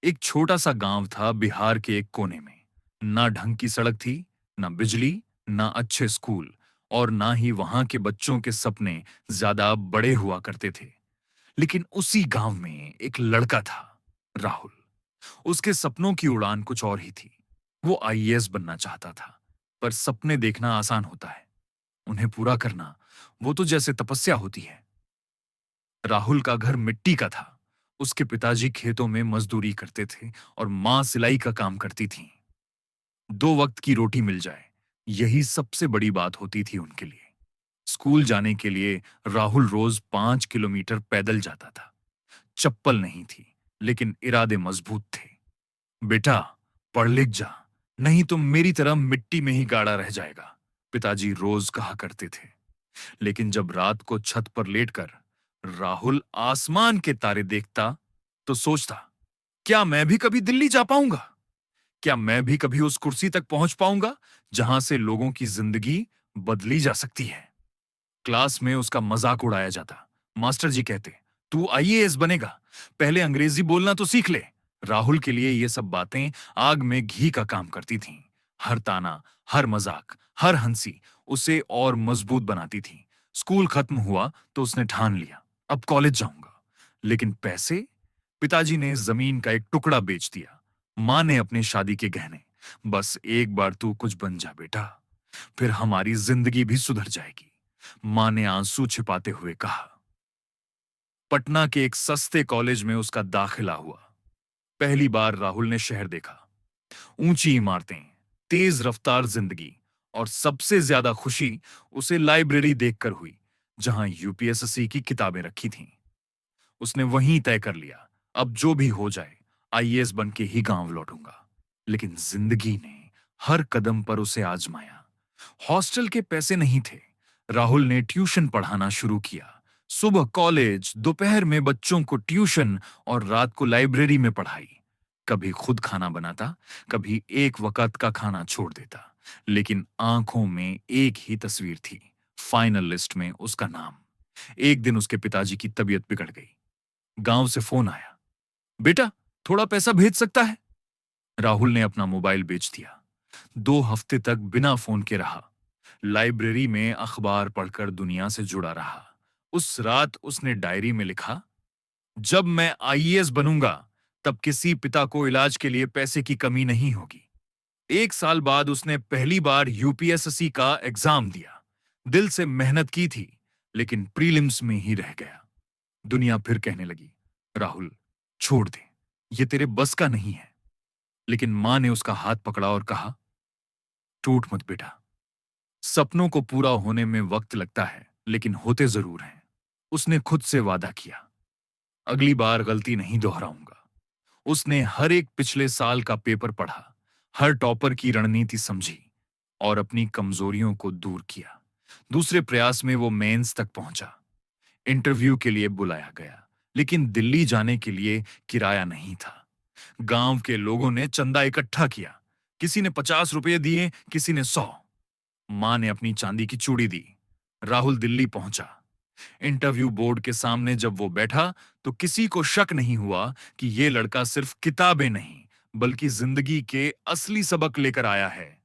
एक छोटा सा गांव था बिहार के एक कोने में। ना ढंग की सड़क थी, ना बिजली, ना अच्छे स्कूल, और ना ही वहां के बच्चों के सपने ज्यादा बड़े हुआ करते थे। लेकिन उसी गांव में एक लड़का था, राहुल। उसके सपनों की उड़ान कुछ और ही थी। वो आईएएस बनना चाहता था। पर सपने देखना आसान होता है, उन्हें पूरा करना वो तो जैसे तपस्या होती है। राहुल का घर मिट्टी का था। उसके पिताजी खेतों में मजदूरी करते थे और मां सिलाई का काम करती थी। दो वक्त की रोटी मिल जाए, यही सबसे बड़ी बात होती थी उनके लिए। स्कूल जाने के लिए राहुल रोज 5 किलोमीटर पैदल जाता था। चप्पल नहीं थी, लेकिन इरादे मजबूत थे। बेटा, पढ़ लिख जा, नहीं तो मेरी तरह मिट्टी में ही गाड़ा रह जाएगा, पिताजी रोज कहा करते थे। लेकिन जब रात को छत पर लेटकर राहुल आसमान के तारे देखता, तो सोचता, क्या मैं भी कभी दिल्ली जा पाऊंगा? क्या मैं भी कभी उस कुर्सी तक पहुंच पाऊंगा जहां से लोगों की जिंदगी बदली जा सकती है? क्लास में उसका मजाक उड़ाया जाता। मास्टर जी कहते, तू आईएएस बनेगा, पहले अंग्रेजी बोलना तो सीख ले। राहुल के लिए ये सब बातें आग में घी का काम करती थीं। हर ताना, हर मजाक, हर हंसी उसे और मजबूत बनाती थी। स्कूल खत्म हुआ तो उसने ठान लिया, अब कॉलेज जाऊंगा। लेकिन पैसे? पिताजी ने जमीन का एक टुकड़ा बेच दिया। मां ने अपने शादी के गहने। बस एक बार तू कुछ बन जा बेटा, फिर हमारी जिंदगी भी सुधर जाएगी, मां ने आंसू छिपाते हुए कहा। पटना के एक सस्ते कॉलेज में उसका दाखिला हुआ। पहली बार राहुल ने शहर देखा। ऊंची इमारतें, तेज रफ्तार जिंदगी, और सबसे ज्यादा खुशी उसे लाइब्रेरी देखकर हुई, जहां यूपीएसएससी की किताबें रखी थीं। उसने वहीं तय कर लिया, अब जो भी हो जाए, आईएएस बन के ही गांव लौटूंगा। लेकिन जिंदगी ने हर कदम पर उसे आजमाया। हॉस्टल के पैसे नहीं थे। राहुल ने ट्यूशन पढ़ाना शुरू किया। सुबह कॉलेज, दोपहर में बच्चों को ट्यूशन, और रात को लाइब्रेरी में पढ़ाई। कभी खुद खाना बनाता, कभी एक वक्त का खाना छोड़ देता। लेकिन आंखों में एक ही तस्वीर थी, फाइनल लिस्ट में उसका नाम। एक दिन उसके पिताजी की तबीयत बिगड़ गई। गांव से फोन आया, बेटा, थोड़ा पैसा भेज सकता है? राहुल ने अपना मोबाइल बेच दिया। 2 हफ्ते तक बिना फोन के रहा। लाइब्रेरी में अखबार पढ़कर दुनिया से जुड़ा रहा। उस रात उसने डायरी में लिखा, जब मैं आईएएस बनूंगा, तब किसी पिता को इलाज के लिए पैसे की कमी नहीं होगी। 1 साल बाद उसने पहली बार यूपीएसएससी का एग्जाम दिया। दिल से मेहनत की थी, लेकिन प्रीलिम्स में ही रह गया। दुनिया फिर कहने लगी, राहुल, छोड़ दे, ये तेरे बस का नहीं है। लेकिन मां ने उसका हाथ पकड़ा और कहा, टूट मत बेटा, सपनों को पूरा होने में वक्त लगता है, लेकिन होते जरूर हैं। उसने खुद से वादा किया, अगली बार गलती नहीं दोहराऊंगा। उसने हर एक पिछले साल का पेपर पढ़ा, हर टॉपर की रणनीति समझी, और अपनी कमजोरियों को दूर किया। दूसरे प्रयास में वो मेंस तक पहुंचा। इंटरव्यू के लिए बुलाया गया, लेकिन दिल्ली जाने के लिए किराया नहीं था। गांव के लोगों ने चंदा इकट्ठा किया। किसी ने 50 रुपये दिए, किसी ने 100। मां ने अपनी चांदी की चूड़ी दी। राहुल दिल्ली पहुंचा। इंटरव्यू बोर्ड के सामने जब वो बैठा, तो किसी को शक नहीं हुआ कि ये लड़का सिर्फ किताबें नहीं, बल्कि जिंदगी के असली सबक लेकर आया है।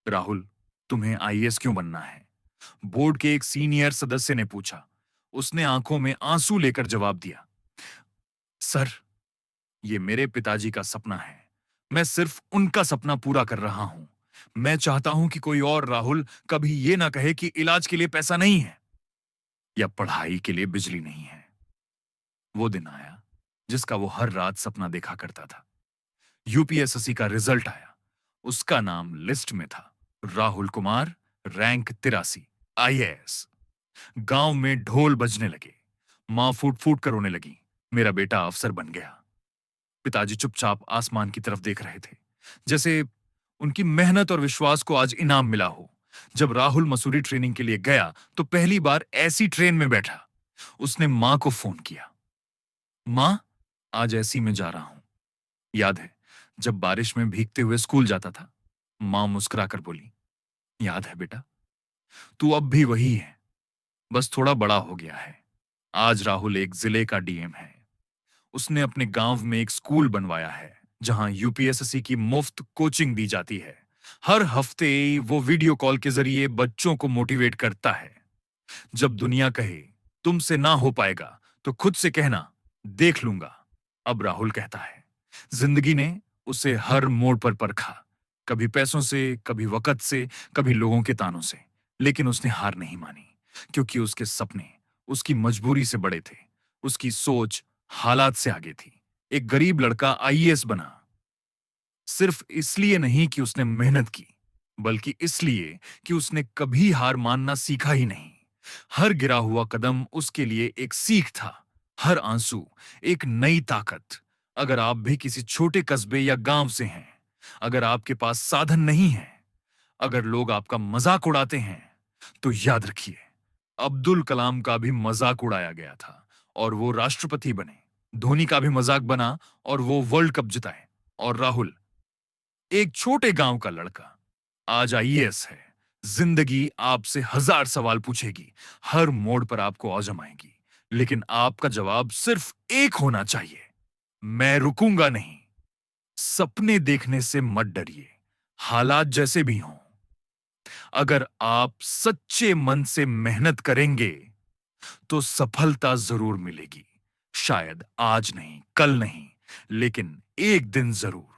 राहुल, तुम्हें आईएएस क्यों बनना है? बोर्ड के एक सीनियर सदस्य ने पूछा। उसने आंखों में आंसू लेकर जवाब दिया, सर, ये मेरे पिताजी का सपना है। मैं सिर्फ उनका सपना पूरा कर रहा हूं। मैं चाहता हूं कि कोई और राहुल कभी ये ना कहे कि इलाज के लिए पैसा नहीं है, या पढ़ाई के लिए बिजली नहीं है। वो दिन आया जिसका वो हर रात सपना देखा करता था। यूपीएसएससी का रिजल्ट आया। उसका नाम लिस्ट में था, राहुल कुमार, रैंक 83, आईएएस। गांव में ढोल बजने लगे। मां फूट फूट कर रोने लगी, मेरा बेटा अफसर बन गया। पिताजी चुपचाप आसमान की तरफ देख रहे थे, जैसे उनकी मेहनत और विश्वास को आज इनाम मिला हो। जब राहुल मसूरी ट्रेनिंग के लिए गया, तो पहली बार ऐसी ट्रेन में बैठा। उसने मां को फोन किया, मां, आज ऐसी में जा रहा हूं। याद है जब बारिश में भीगते हुए स्कूल जाता था? मां मुस्कुराकर बोली, याद है बेटा, तू अब भी वही है, बस थोड़ा बड़ा हो गया है। आज राहुल एक जिले का डीएम है। उसने अपने गांव में एक स्कूल बनवाया है जहां यूपीएसएससी की मुफ्त कोचिंग दी जाती है। हर हफ्ते वो वीडियो कॉल के जरिए बच्चों को मोटिवेट करता है। जब दुनिया कहे तुमसे ना हो पाएगा तो खुद से कहना देख लूंगा। अब राहुल कहता है जिंदगी ने उसे हर मोड़ पर परखा, कभी पैसों से, कभी वक्त से, कभी लोगों के तानों से, लेकिन उसने हार नहीं मानी क्योंकि उसके सपने उसकी मजबूरी से बड़े थे। उसकी सोच हालात से आगे थी। एक गरीब लड़का आईएएस बना सिर्फ इसलिए नहीं कि उसने मेहनत की, बल्कि इसलिए कि उसने कभी हार मानना सीखा ही नहीं। हर गिरा हुआ कदम उसके लिए एक सीख था, हर आंसू एक नई ताकत। अगर आप भी किसी छोटे कस्बे या गांव से हैं, अगर आपके पास साधन नहीं है, अगर लोग आपका मजाक उड़ाते हैं, तो याद रखिए अब्दुल कलाम का भी मजाक उड़ाया गया था और वो राष्ट्रपति बने। धोनी का भी मजाक बना और वो वर्ल्ड कप जिताए। और राहुल, एक छोटे गांव का लड़का, आज आईएएस है। जिंदगी आपसे हजार सवाल पूछेगी, हर मोड़ पर आपको आजमाएगी, लेकिन आपका जवाब सिर्फ एक होना चाहिए, मैं रुकूंगा नहीं। सपने देखने से मत डरिए, हालात जैसे भी हों। अगर आप सच्चे मन से मेहनत करेंगे तो सफलता जरूर मिलेगी। शायद आज नहीं, कल नहीं, लेकिन एक दिन जरूर।